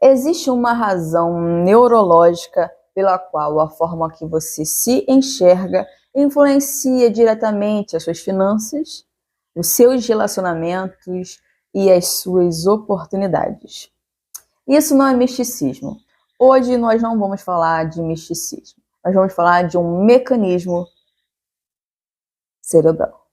Existe uma razão neurológica pela qual a forma que você se enxerga influencia diretamente as suas finanças, os seus relacionamentos e as suas oportunidades. Isso não é misticismo. Hoje nós não vamos falar de misticismo. Nós vamos falar de um mecanismo cerebral.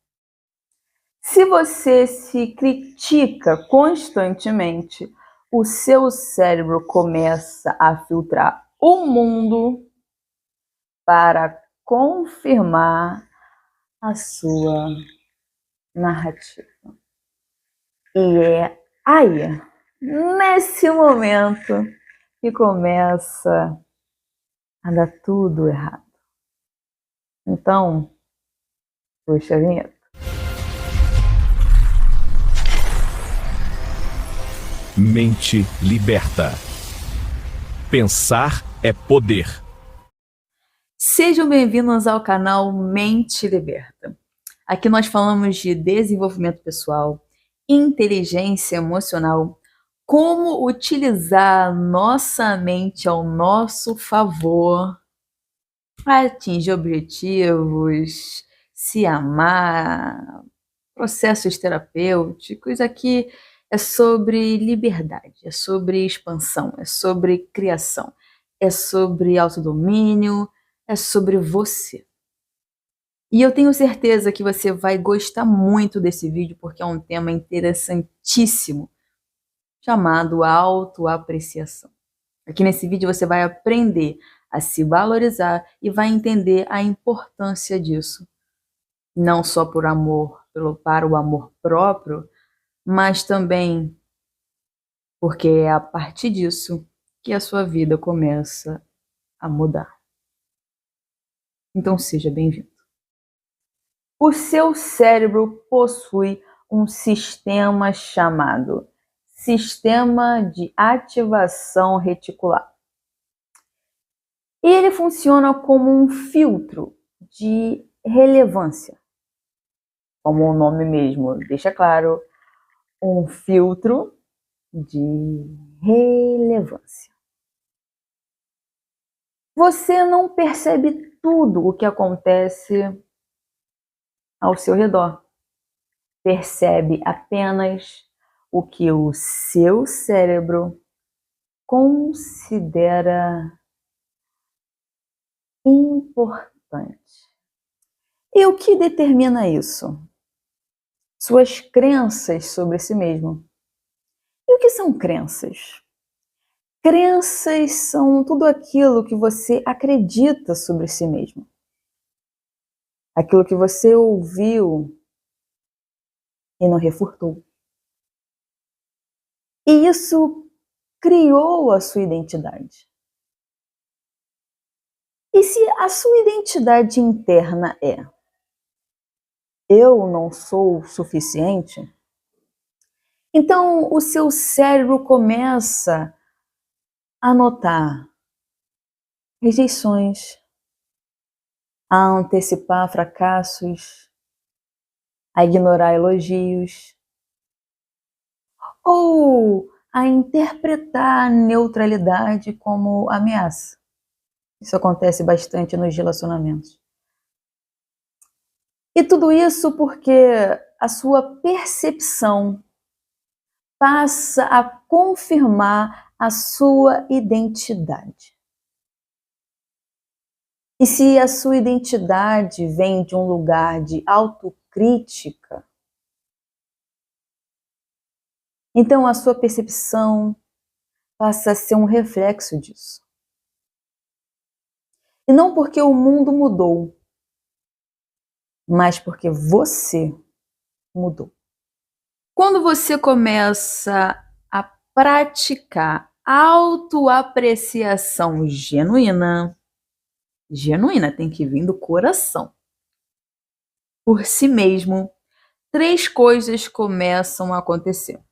Se você se critica constantemente, o seu cérebro começa a filtrar o mundo para confirmar a sua narrativa. E é aí, nesse momento, que começa a dar tudo errado. Então, puxa a vinheta. Mente liberta. Pensar é poder. Sejam bem-vindos ao canal Mente Liberta. Aqui nós falamos de desenvolvimento pessoal, inteligência emocional, como utilizar nossa mente ao nosso favor para atingir objetivos, se amar, processos terapêuticos. Aqui é sobre liberdade, é sobre expansão, é sobre criação, é sobre autodomínio, é sobre você. E eu tenho certeza que você vai gostar muito desse vídeo, porque é um tema interessantíssimo, chamado autoapreciação. Aqui nesse vídeo você vai aprender a se valorizar e vai entender a importância disso. Não só por amor, para o amor próprio, mas também porque é a partir disso que a sua vida começa a mudar. Então seja bem-vindo. O seu cérebro possui um sistema chamado Sistema de Ativação Reticular. E ele funciona como um filtro de relevância. Como o nome mesmo deixa claro, um filtro de relevância. Você não percebe tudo o que acontece ao seu redor. Percebe apenas o que o seu cérebro considera importante. E o que determina isso? Suas crenças sobre si mesmo. E o que são crenças? Crenças são tudo aquilo que você acredita sobre si mesmo. Aquilo que você ouviu e não refutou. E isso criou a sua identidade. E se a sua identidade interna é eu não sou suficiente, então o seu cérebro começa a notar rejeições, a antecipar fracassos, a ignorar elogios, ou a interpretar a neutralidade como ameaça. Isso acontece bastante nos relacionamentos. E tudo isso porque a sua percepção passa a confirmar a sua identidade. E se a sua identidade vem de um lugar de autocrítica, então a sua percepção passa a ser um reflexo disso. E não porque o mundo mudou, mas porque você mudou. Quando você começa a praticar autoapreciação genuína tem que vir do coração, por si mesmo, 3 coisas começam a acontecer.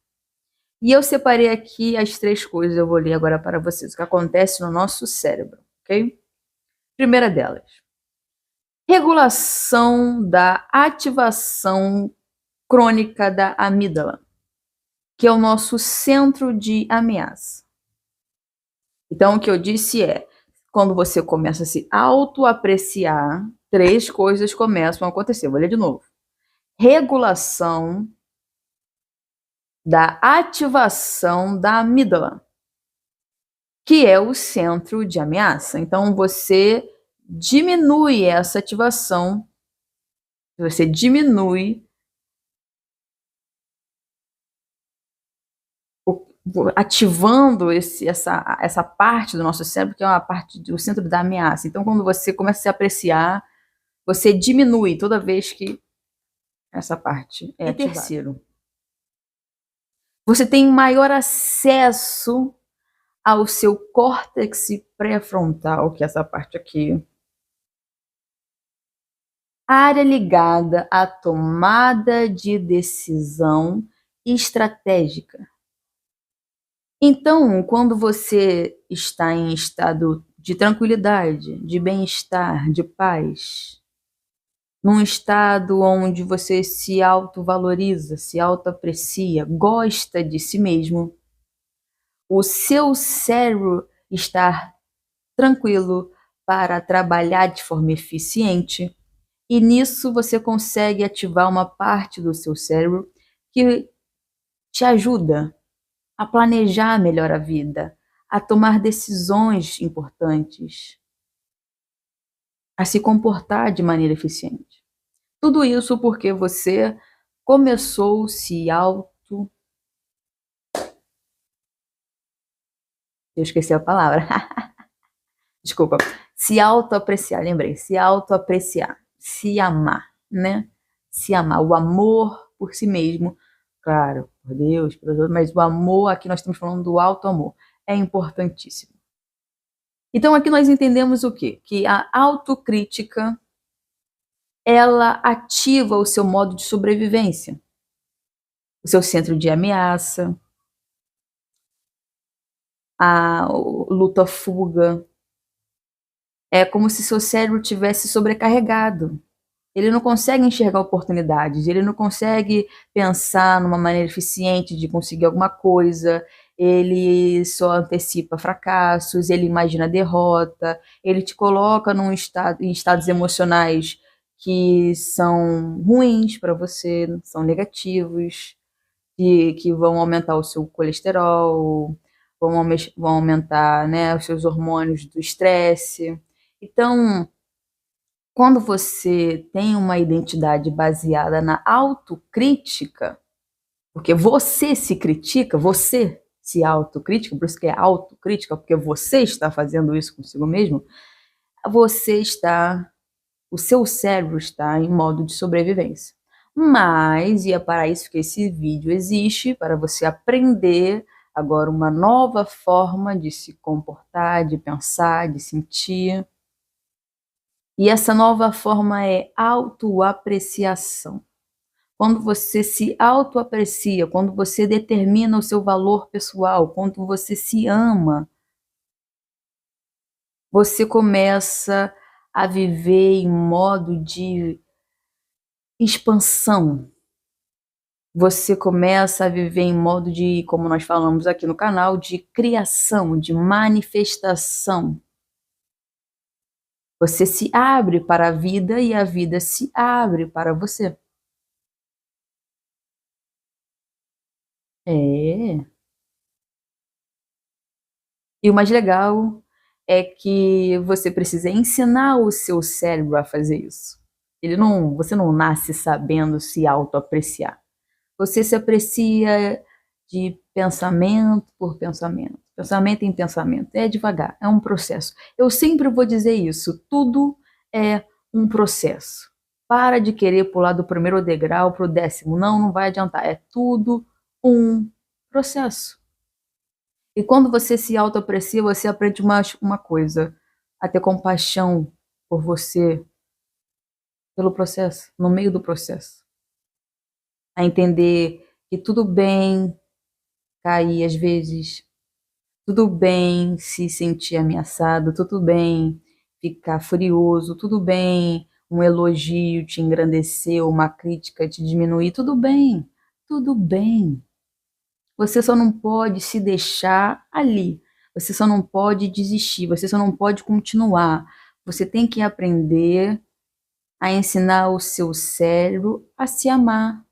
E eu separei aqui as 3 coisas, eu vou ler agora para vocês, o que acontece no nosso cérebro, ok? Primeira delas, regulação da ativação crônica da amígdala, que é o nosso centro de ameaça. Então, o que eu disse é, quando você começa a se autoapreciar, 3 coisas começam a acontecer. Vou ler de novo. Regulação da ativação da amígdala, que é o centro de ameaça. Então, você diminui essa ativação, você diminui ativando essa parte do nosso cérebro, que é uma parte do centro da ameaça. Então, quando você começa a se apreciar, você diminui toda vez que essa parte é ativada. Terceiro, você tem maior acesso ao seu córtex pré-frontal, que é essa parte aqui, área ligada à tomada de decisão estratégica. Então, quando você está em estado de tranquilidade, de bem-estar, de paz, num estado onde você se autovaloriza, se autoaprecia, gosta de si mesmo, o seu cérebro está tranquilo para trabalhar de forma eficiente, e nisso você consegue ativar uma parte do seu cérebro que te ajuda a planejar melhor a vida, a tomar decisões importantes, a se comportar de maneira eficiente. Tudo isso porque você começou se auto... Eu esqueci a palavra. Desculpa. Se autoapreciar, lembrei. Se autoapreciar. Se amar, né? Se amar. O amor por si mesmo. Claro, por Deus, pelos outros, mas o amor, aqui nós estamos falando do auto-amor. É importantíssimo. Então aqui nós entendemos o quê? Que a autocrítica, ela ativa o seu modo de sobrevivência, o seu centro de ameaça, a luta-fuga. É como se seu cérebro tivesse sobrecarregado. Ele não consegue enxergar oportunidades, ele não consegue pensar numa maneira eficiente de conseguir alguma coisa, ele só antecipa fracassos, ele imagina derrota, ele te coloca em estados emocionais que são ruins para você, são negativos, que vão aumentar o seu colesterol, vão aumentar, né, os seus hormônios do estresse. Então, quando você tem uma identidade baseada na autocrítica, porque você se critica, você se autocrítica, por isso que é autocrítica, porque você está fazendo isso consigo mesmo, o seu cérebro está em modo de sobrevivência. Mas, e é para isso que esse vídeo existe, para você aprender agora uma nova forma de se comportar, de pensar, de sentir. E essa nova forma é autoapreciação. Quando você se autoaprecia, quando você determina o seu valor pessoal, quando você se ama, você começa a viver em modo de expansão. Você começa a viver em modo de, como nós falamos aqui no canal, de criação, de manifestação. Você se abre para a vida e a vida se abre para você. É. E o mais legal é que você precisa ensinar o seu cérebro a fazer isso. Você não nasce sabendo se autoapreciar. Você se aprecia de pensamento por pensamento, pensamento em pensamento. É devagar, é um processo. Eu sempre vou dizer isso, tudo é um processo. Para de querer pular do primeiro degrau para o 10º. Não vai adiantar. É tudo um processo. E quando você se autoaprecia, você aprende uma coisa, a ter compaixão por você, pelo processo, no meio do processo. A entender que tudo bem cair às vezes, tudo bem se sentir ameaçado, tudo bem ficar furioso, tudo bem um elogio te engrandecer, uma crítica te diminuir, tudo bem, tudo bem. Você só não pode se deixar ali. Você só não pode desistir, você só não pode continuar. Você tem que aprender a ensinar o seu cérebro a se amar.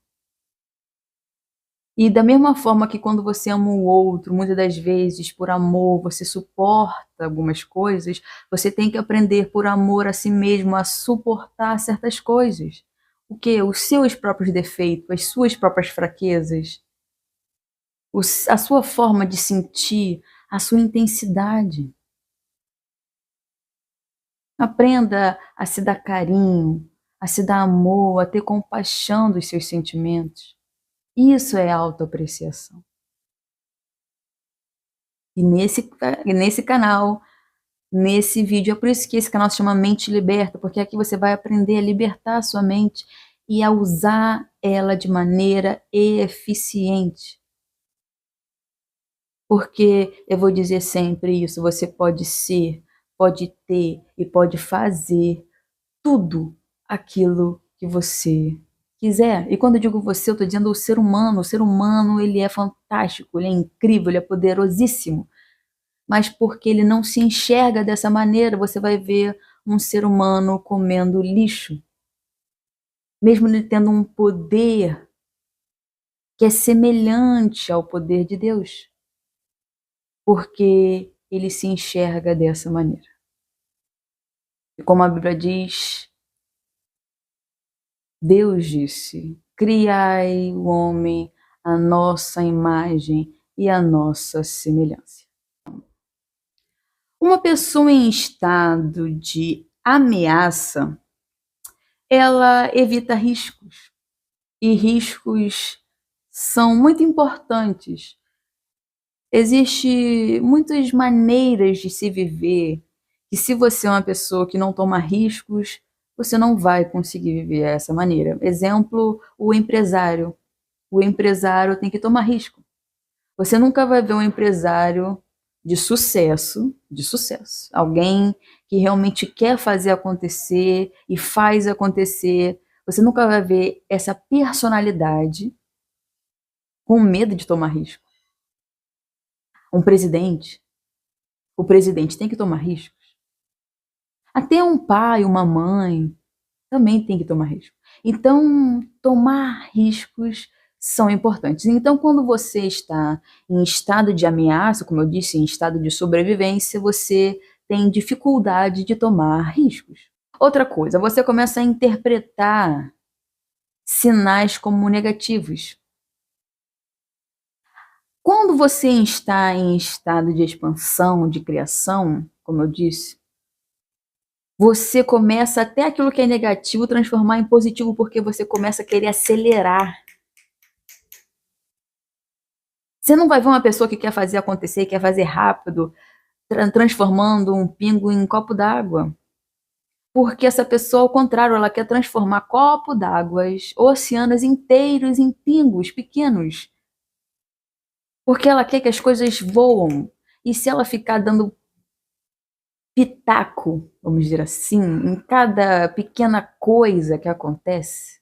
E da mesma forma que quando você ama o outro, muitas das vezes, por amor, você suporta algumas coisas, você tem que aprender por amor a si mesmo a suportar certas coisas. O quê? Os seus próprios defeitos, as suas próprias fraquezas, a sua forma de sentir, a sua intensidade. Aprenda a se dar carinho, a se dar amor, a ter compaixão dos seus sentimentos. Isso é autoapreciação. E nesse canal, nesse vídeo, é por isso que esse canal se chama Mente Liberta, porque aqui você vai aprender a libertar a sua mente e a usar ela de maneira eficiente. Porque eu vou dizer sempre isso, você pode ser, pode ter e pode fazer tudo aquilo que você quiser. E quando eu digo você, eu estou dizendo o ser humano. O ser humano, ele é fantástico, ele é incrível, ele é poderosíssimo. Mas porque ele não se enxerga dessa maneira, você vai ver um ser humano comendo lixo. Mesmo ele tendo um poder que é semelhante ao poder de Deus. Porque ele se enxerga dessa maneira. E como a Bíblia diz, Deus disse: criai o homem à nossa imagem e à nossa semelhança. Uma pessoa em estado de ameaça, ela evita riscos. E riscos são muito importantes. Existem muitas maneiras de se viver, e se você é uma pessoa que não toma riscos, você não vai conseguir viver dessa maneira. Exemplo, o empresário. O empresário tem que tomar risco. Você nunca vai ver um empresário de sucesso, alguém que realmente quer fazer acontecer e faz acontecer. Você nunca vai ver essa personalidade com medo de tomar risco. Um presidente, o presidente tem que tomar riscos. Até um pai, uma mãe, também tem que tomar risco. Então, tomar riscos são importantes. Então, quando você está em estado de ameaça, como eu disse, em estado de sobrevivência, você tem dificuldade de tomar riscos. Outra coisa, você começa a interpretar sinais como negativos. Quando você está em estado de expansão, de criação, como eu disse, você começa até aquilo que é negativo transformar em positivo, porque você começa a querer acelerar. Você não vai ver uma pessoa que quer fazer acontecer, quer fazer rápido, transformando um pingo em copo d'água. Porque essa pessoa, ao contrário, ela quer transformar copo d'água, oceanos inteiros em pingos pequenos. Porque ela quer que as coisas voam. E se ela ficar dando pitaco, vamos dizer assim, em cada pequena coisa que acontece,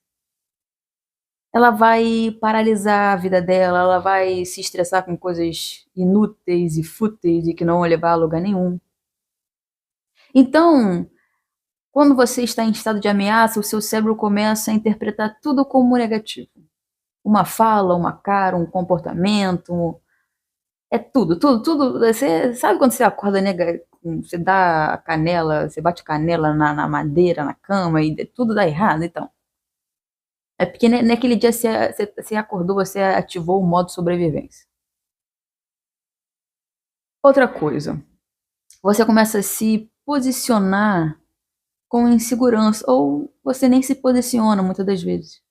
ela vai paralisar a vida dela, ela vai se estressar com coisas inúteis e fúteis e que não vão levar a lugar nenhum. Então, quando você está em estado de ameaça, o seu cérebro começa a interpretar tudo como negativo. Uma fala, uma cara, um comportamento, é tudo, tudo, tudo. Você sabe quando você acorda, você dá a canela, você bate canela na madeira, na cama e tudo dá errado, então. É porque naquele dia você acordou, você ativou o modo sobrevivência. Outra coisa, você começa a se posicionar com insegurança, ou você nem se posiciona muitas das vezes.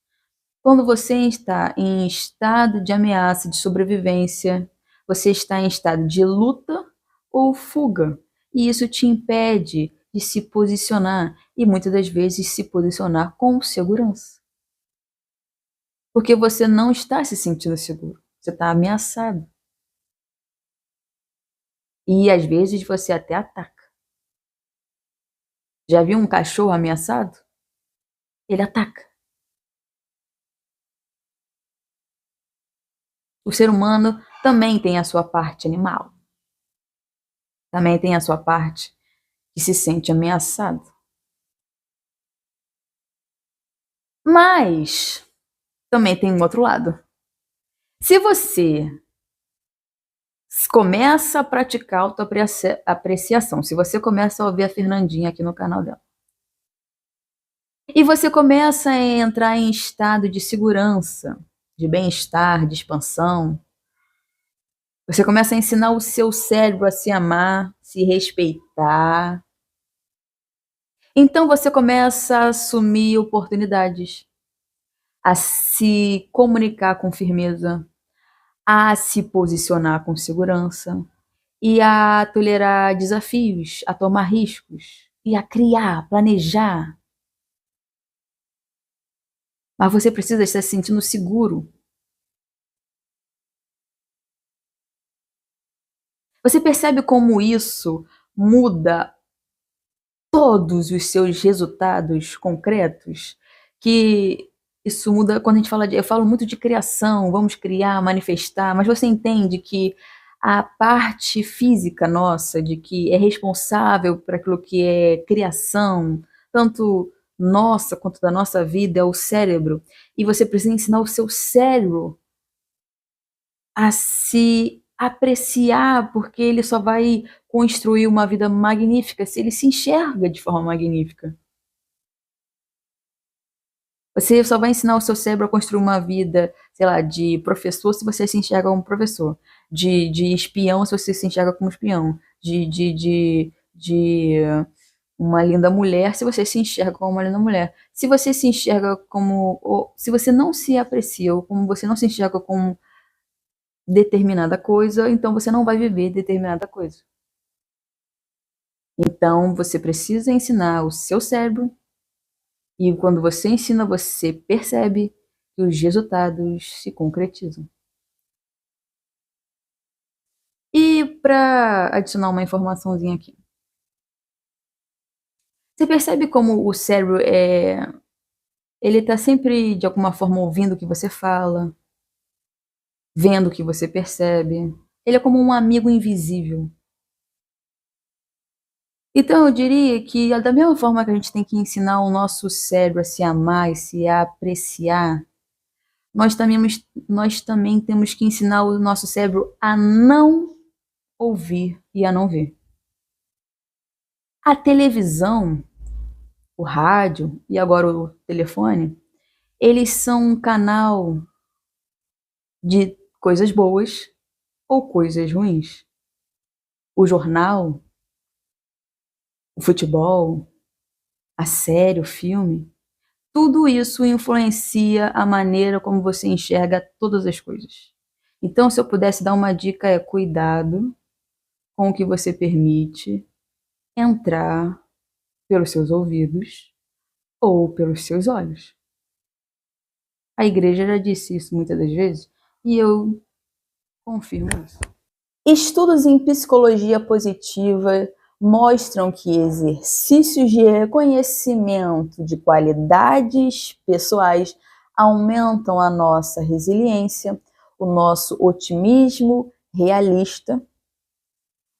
Quando você está em estado de ameaça, de sobrevivência, você está em estado de luta ou fuga. E isso te impede de se posicionar e muitas das vezes se posicionar com segurança. Porque você não está se sentindo seguro, você está ameaçado. E às vezes você até ataca. Já viu um cachorro ameaçado? Ele ataca. O ser humano também tem a sua parte animal. Também tem a sua parte que se sente ameaçado. Mas também tem um outro lado. Se você começa a praticar autoapreciação, se você começa a ouvir a Fernandinha aqui no canal dela, e você começa a entrar em estado de segurança, de bem-estar, de expansão, você começa a ensinar o seu cérebro a se amar, se respeitar. Então você começa a assumir oportunidades, a se comunicar com firmeza, a se posicionar com segurança e a tolerar desafios, a tomar riscos e a criar, planejar. Mas você precisa estar se sentindo seguro. Você percebe como isso muda todos os seus resultados concretos? Que isso muda quando a gente fala eu falo muito de criação, vamos criar, manifestar, mas você entende que a parte física nossa, de que é responsável por aquilo que é criação, tanto nossa quanto da nossa vida, é o cérebro, e você precisa ensinar o seu cérebro a se apreciar, porque ele só vai construir uma vida magnífica se ele se enxerga de forma magnífica. Você só vai ensinar o seu cérebro a construir uma vida, sei lá, de professor se você se enxerga como professor, de espião se você se enxerga como espião, de uma linda mulher se você se enxerga como uma linda mulher. Se você se enxerga como, ou, se você não se aprecia ou como você não se enxerga como determinada coisa, então você não vai viver determinada coisa. Então você precisa ensinar o seu cérebro, e quando você ensina, você percebe que os resultados se concretizam. E para adicionar uma informaçãozinha aqui. Você percebe como o cérebro ele está sempre de alguma forma ouvindo o que você fala, vendo o que você percebe. Ele é como um amigo invisível. Então eu diria que da mesma forma que a gente tem que ensinar o nosso cérebro a se amar e se apreciar, nós também temos que ensinar o nosso cérebro a não ouvir e a não ver. A televisão, o rádio e agora o telefone, eles são um canal de coisas boas ou coisas ruins. O jornal, o futebol, a série, o filme, tudo isso influencia a maneira como você enxerga todas as coisas. Então, se eu pudesse dar uma dica, é cuidado com o que você permite entrar pelos seus ouvidos ou pelos seus olhos. A igreja já disse isso muitas das vezes e eu confirmo isso. Estudos em psicologia positiva mostram que exercícios de reconhecimento de qualidades pessoais aumentam a nossa resiliência, o nosso otimismo realista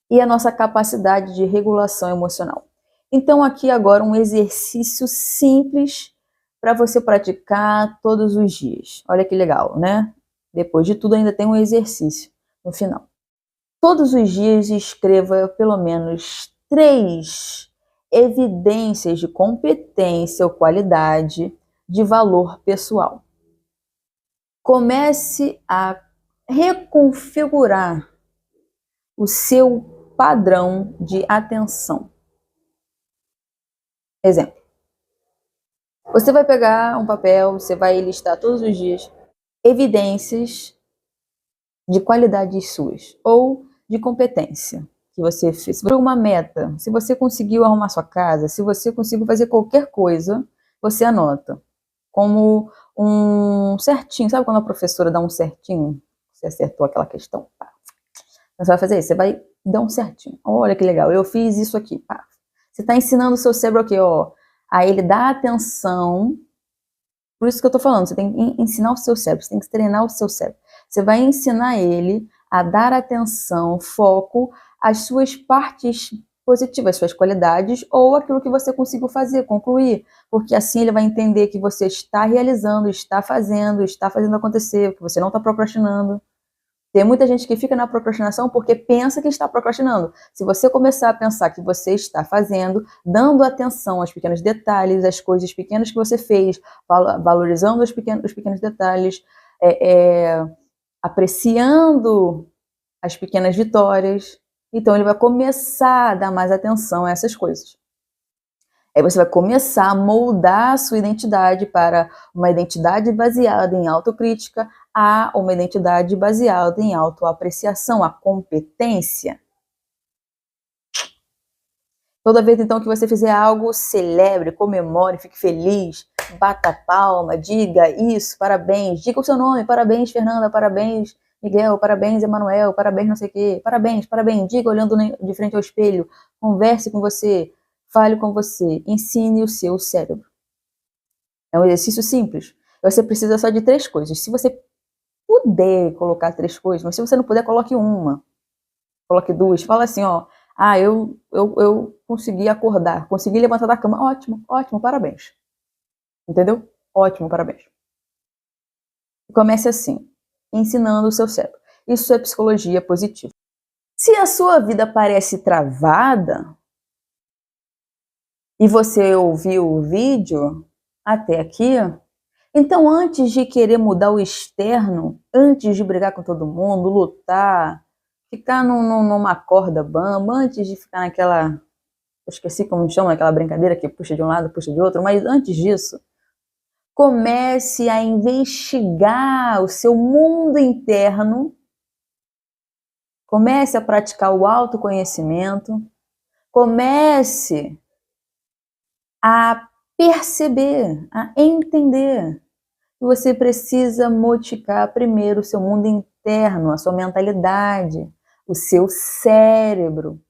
e a nossa capacidade de regulação emocional. Então aqui agora um exercício simples para você praticar todos os dias. Olha que legal, né? Depois de tudo ainda tem um exercício no final. Todos os dias escreva pelo menos 3 evidências de competência ou qualidade de valor pessoal. Comece a reconfigurar o seu padrão de atenção. Exemplo. Você vai pegar um papel, você vai listar todos os dias evidências de qualidades suas ou de competência que você fez. Se uma meta, se você conseguiu arrumar sua casa, se você conseguiu fazer qualquer coisa, você anota como um certinho. Sabe quando a professora dá um certinho? Você acertou aquela questão, pá. Você vai fazer isso, você vai dar um certinho. Olha que legal, eu fiz isso aqui, pá. Você está ensinando o seu cérebro aqui, ó, a ele dar atenção. Por isso que eu tô falando, você tem que ensinar o seu cérebro, você tem que treinar o seu cérebro. Você vai ensinar ele a dar atenção, foco as suas partes positivas, suas qualidades, ou aquilo que você conseguiu fazer, concluir, porque assim ele vai entender que você está realizando, está fazendo acontecer, que você não está procrastinando. Tem muita gente que fica na procrastinação porque pensa que está procrastinando. Se você começar a pensar que você está fazendo, dando atenção aos pequenos detalhes, às coisas pequenas que você fez, valorizando os pequenos detalhes, apreciando as pequenas vitórias, então ele vai começar a dar mais atenção a essas coisas. Aí você vai começar a moldar a sua identidade para uma identidade baseada em autocrítica a uma identidade baseada em autoapreciação, a competência. Toda vez, então, que você fizer algo, celebre, comemore, fique feliz, bata palma, diga isso, parabéns, diga o seu nome, parabéns, Fernanda, parabéns, Miguel, parabéns, Emanuel, parabéns, não sei o quê, parabéns, parabéns, diga olhando de frente ao espelho, converse com você, fale com você, ensine o seu cérebro. É um exercício simples. Você precisa só de 3 coisas. Se você puder colocar 3 coisas, mas se você não puder, coloque uma. Coloque 2. Fala assim, ó. Eu consegui acordar, consegui levantar da cama. Ótimo, ótimo, parabéns. Entendeu? Ótimo, parabéns. Comece assim, ensinando o seu cérebro. Isso é psicologia positiva. Se a sua vida parece travada, e você ouviu o vídeo até aqui, então antes de querer mudar o externo, antes de brigar com todo mundo, lutar, ficar numa corda bamba, antes de ficar naquela, eu esqueci como chama, aquela brincadeira que puxa de um lado, puxa de outro, mas antes disso, comece a investigar o seu mundo interno, comece a praticar o autoconhecimento, comece a perceber, a entender que você precisa modificar primeiro o seu mundo interno, a sua mentalidade, o seu cérebro,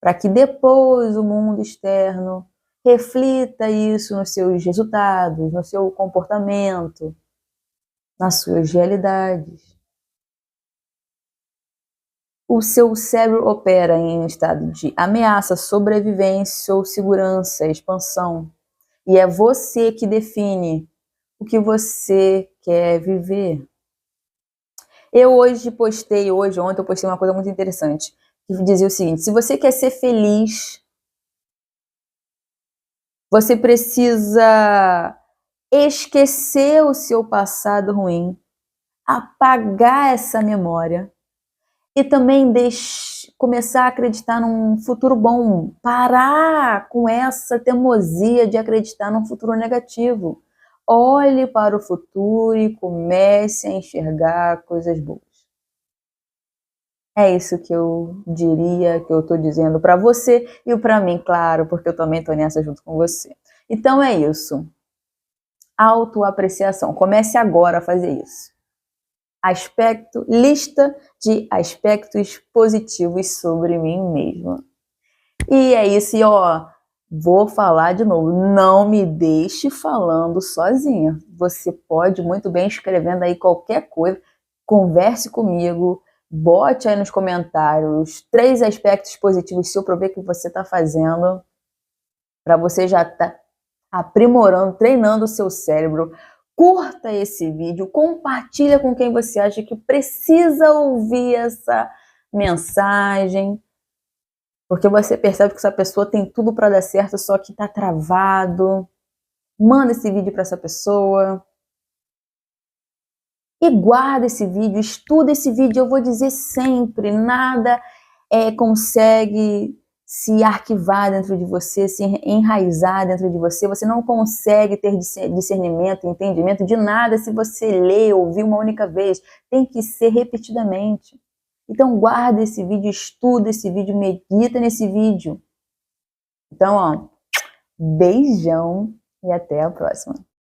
para que depois o mundo externo reflita isso nos seus resultados, no seu comportamento, nas suas realidades. O seu cérebro opera em estado de ameaça, sobrevivência ou segurança, expansão. E é você que define o que você quer viver. Ontem eu postei uma coisa muito interessante, que dizia o seguinte: se você quer ser feliz, você precisa esquecer o seu passado ruim, apagar essa memória e também começar a acreditar num futuro bom. Parar com essa teimosia de acreditar num futuro negativo. Olhe para o futuro e comece a enxergar coisas boas. É isso que eu diria, que eu estou dizendo para você e para mim, claro, porque eu também estou nessa junto com você. Então é isso. Autoapreciação. Comece agora a fazer isso. Lista de aspectos positivos sobre mim mesma. E é isso, e vou falar de novo, não me deixe falando sozinha. Você pode muito bem escrevendo aí qualquer coisa, converse comigo, bote aí nos comentários 3 aspectos positivos se eu prover que você está fazendo, para você já estar aprimorando, treinando o seu cérebro. Curta esse vídeo, compartilha com quem você acha que precisa ouvir essa mensagem, porque você percebe que essa pessoa tem tudo para dar certo, só que está travado. Manda esse vídeo para essa pessoa. E guarda esse vídeo, estuda esse vídeo. Eu vou dizer sempre, nada consegue se arquivar dentro de você, se enraizar dentro de você. Você não consegue ter discernimento, entendimento de nada se você lê, ouvir uma única vez. Tem que ser repetidamente. Então guarda esse vídeo, estuda esse vídeo, medita nesse vídeo. Então, beijão e até a próxima.